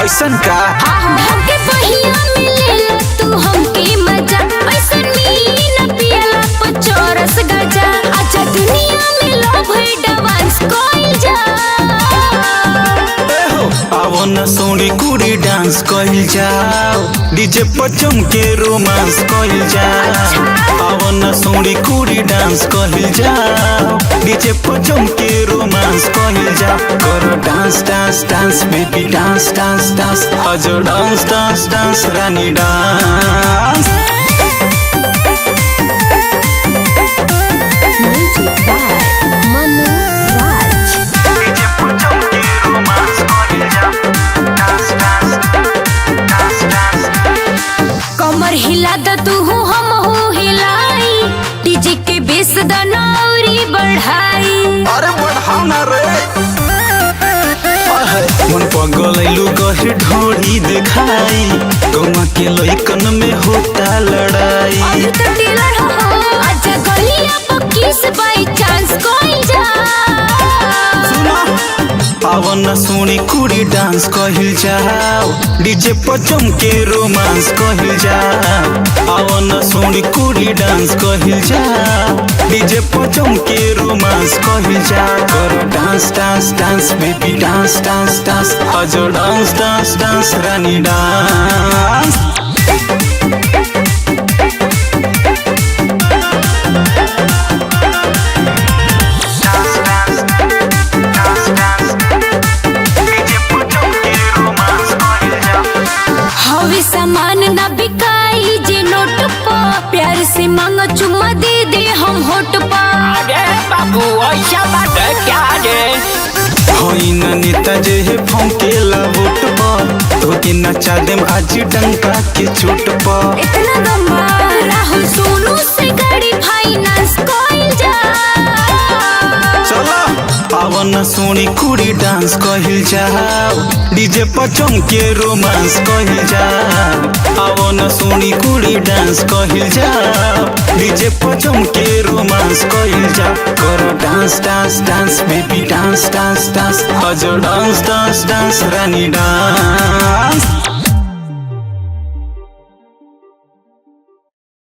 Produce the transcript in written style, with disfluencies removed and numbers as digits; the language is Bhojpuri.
ऐसन का हमके पहिया मिलेला तू हमके मजा ऐसन मीन पियला पचरस गजा अच्छा दुनिया में लव है डांस कोइल जा आवो न सोनी कुड़ी डांस कइल जाओ डीजे पर चमके रोमांस कइल जाओ आवो न सोनी कुड़ी डांस कइल जाओ डीजे पर चमके रोमांस कइल जाओ करो dance dance dance baby dance dance dance अजो डांस डांस डांस रानी डांस कमर हिला द तू हम हो हिलाई डीजे के बेस द नौरी बढ़ाई अरे बढ़ाओ ना रे मन पगलैलू गहे ढोरी देखाई गौमा के लइकन में होता लड़ाई अभी तो टेलर हो अच्छा गलिया पर किस बाई चांस कोई जा आवो न सोनी कुड़ी डांस कहिल जाओ डीजे पर चमके रोमांस कहिल जाओ आवो न सोनी कुड़ी डांस कहिल जाओ डीजे पर चमके रोमांस कहिल जाओ करो dance dance dance baby dance dance dance अजो डांस डांस डांस रानी डांस हवे सामान ना बिकाई जे नोट पर प्यार से मांग चुम्मा दे दे हम होट पर अरे बाबू ऐसा बात क्या रे होई न नेता जे है फौकेला वोट पर तोके नचा देम आज डंका के चोट पर इतना दम्बा राहुल सोनू से गाड़ी फाइनेंस कोइल जा चलो आवो न सोनी कुड़ी डांस कहिल जाओ डीजे पर चमके रोमांस कहिल जाओ आवो न सोनी कुड़ी डांस कहिल जाओ डीजे पर चमके रोमांस कहिल जाओ करो dance dance dance baby dance dance dance अजो डांस डांस डांस रानी डांस